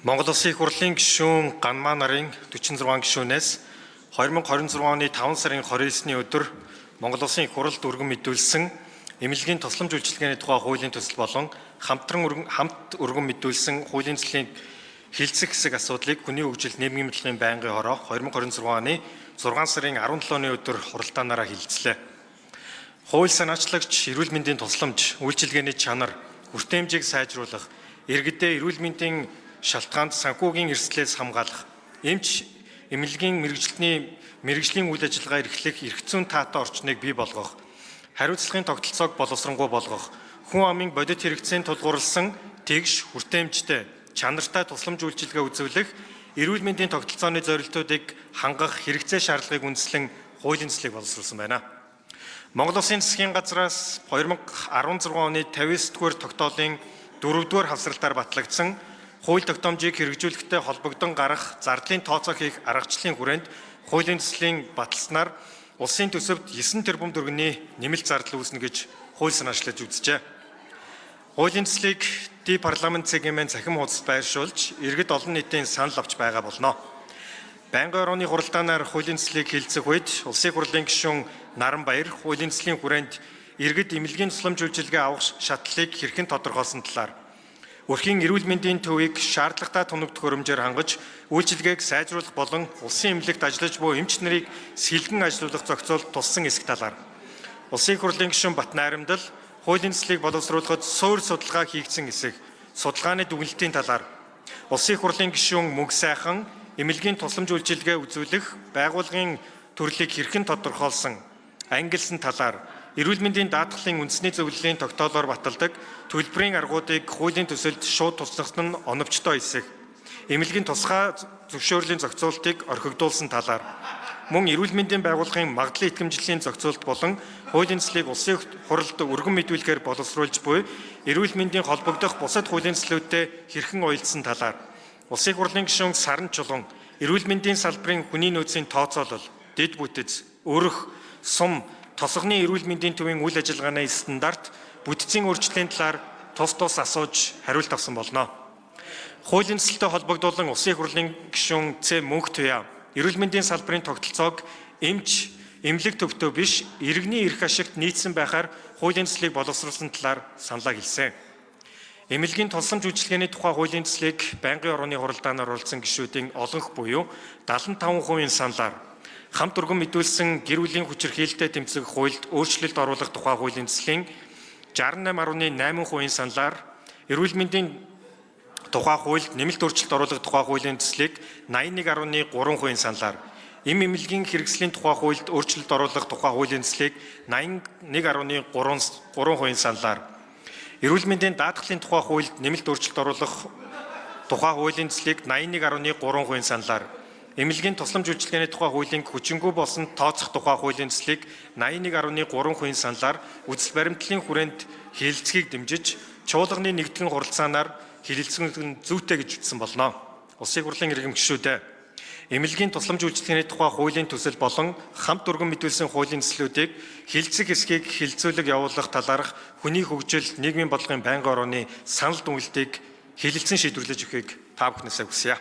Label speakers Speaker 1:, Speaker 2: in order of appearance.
Speaker 1: Монгол Улсын их хурлын гишүүн Ганмаа нарын 46 гишүүнээс 2026 оны 5 сарын 29-ны өдөр Монгол Улсын их хурлд өргөн мэдүүлсэн эмнэлгийн тусламж үйлчилгээний тухай хуулийн төсөл болон хамт өргөн мэдүүлсэн хуулийн төслийн хилцэх хэсэг асуудлыг хүний хөгжил нийгмийн мэдлэгийн байнгын хороо 2026 оны 6 сарын 17-ны өдөр хуралдаанаараа хилцлээ. Хууль санаачлагч эрүүл мэндийн тусламж үйлчилгээний чанар хүртээмжийг сайжруулах, иргэдээ эрүүл мэндийн шалтгаанд санхүүгийн эрсдлээс хамгаалах, эмч эмнэлгийн мэргэжлийн үйл ажиллагаа эрхлэх эрх зүйн таатай орчныг бий болгох, хариуцлагын тогтолцоог боловсронгуй болгох, хүн амын бодит хэрэгцээнд тулгуурласан тэгш хүртээмжтэй чанартай тусламж үйлчилгээ үзүүлэх, эрүүл мэндийн тогтолцооны зорилтуудыг хангах хэрэгцээ шаардлагыг үндэслэн хуулийн төслийг боловсруулсан байна. Монгол Улсын засгийн газраас 2016 оны 59-р тогтоолын 4-р хавсралтаар батлагдсан хууль тогтоомжийг хэрэгжүүлэхтэй холбогдсон гарах зардлын тооцоо хийх аргачлалын хүрээнд хуулийн төслийн баталснаар улсын төсөвт 9 тэрбум төгрөгийн нэмэлт зардал үүснэ гэж хууль санаачлаж үзжээ. Хуулийн төслийг парламент цэгийн цахим хуудас байршуулж иргэд олон нийтийн санал авч байгаа болно. Байнгын орооны хуралдаанаар хуулийн төслийг хилцэх үед улсын хурлын гишүүн Наранбаяр хуулийн төслийн хүрээнд иргэд эмнэлгийн тусламж үйлчилгээ авах шатлалыг хэрхэн тодорхойлсон талаар өрхийн эрүүл мэндийн төвийг шаардлагатай тунагд хөрөмжөөр хангаж үйлчилгээг сайжруулах болон улсын эмнэлэгт ажиллаж буй эмч нарыг сэлгэн ажилуулах зохицуулалт туссан эсэх талаар улсын их хурлын гишүүн Бат Найрамдал хуулийн төслийг боловсруулахад суурь судалгаа хийгдсэн эсэх судалгааны дүгнэлтийн талаар улсын их хурлын гишүүн Мөнх Сайхан эмнэлгийн тусламж үйлчилгээ үзүүлэх байгууллагын төрлийг хэрхэн тодорхойлсон ангилсан талаар эрүүл мэндийн даатгалын үндэсний зөвлөлийн тогтоолоор баталдаг төлбөрийн аргуудыг хуулийн төсөлд шууд туслах нь оновчтой эсэх, эмнэлгийн тусгай зөвшөөрлийн зохицуултыг орхигдуулсан талаар, мөн эрүүл мэндийн байгууллагын магадлалын итгэмжлэлийн зохицуулт болон хуулийн төслийг улсын хурлд өргөн мэдүүлэхээр боловсруулж буй эрүүл мэндийн холбогдох бусад хуулийн төслүүдтэй хэрхэн уялдсан талаар, улсын хурлын гишүүн Саран Чулуун эрүүл мэндийн салбарын хүний нөөцийн тооцоолол, дэд бүтэц, өрөх, сум тосгоны эрүүл мэндийн төвийн үйл ажиллагааны стандарт бүтцийн өөрчлөлийн талаар тус асууж хариулт авсан болно. Хуулийн төсөлтэй холбогдуулан улсын их хурлын гишүүн Цэ Мөнх Туяа эрүүл мэндийн салбарын тогтолцоог эмч, эмнэлэг төвтэй биш иргэний эрх ашигт нийцсэн байхаар хуулийн төслийг боловсруулсан талаар саналаа хэлсэн. Эмнэлгийн тусламж үйлчилгээний тухай хуулийн төслийг байнгын орооны хуралдаанаар оролцсон гишүүдийн олонх буюу 75% саналаар хамт өргөн мэдүүлсэн гэр бүлийн хүчирхийлэлтэй тэмцэх хуульд өөрчлөлт оруулах тухай хуулийн төслийн 68.8% саналаар эрүүл мэндийн тухай хуульд нэмэлт өөрчлөлт оруулах тухай хуулийн төслийг 81.3% саналаар эмнэлгийн хэрэгслийн тухай хуульд өөрчлөлт оруулах тухай хуулийн төслийг 81.3% саналаар эрүүл мэндийн даатгалын тухай хуульд нэмэлт өөрчлөлт оруулах тухай хуулийн төслийг 81.3% саналаар эмнэлгийн тусламж үйлчилгээний тухай хуулийн хүчингүй болсон тооцох тухай хуулийн төслийг 81.3% саналаар үзэл баримтлалын хүрээнд хэлэлцгийг дэмжиж чуулганы нэгдгэн хуралдаанаар хэлэлцэх нь зүйтэй гэж үзсэн болно. Улсын хурлын иргэм гишүүдээ эмнэлгийн тусламж үйлчилгээний тухай хуулийн төсөл болон хамт өргөн мэдүүлсэн хуулийн төслүүдийг хэлэлцэх хэсгийг хилцүүлэг явуулах талаарх хүний хөгжил нийгмийн бодлогын байнгын орооны санал дүгнэлтийг хэлэлцэн шийдвэрлэж өгөхийг та бүхнээсээ хүсье.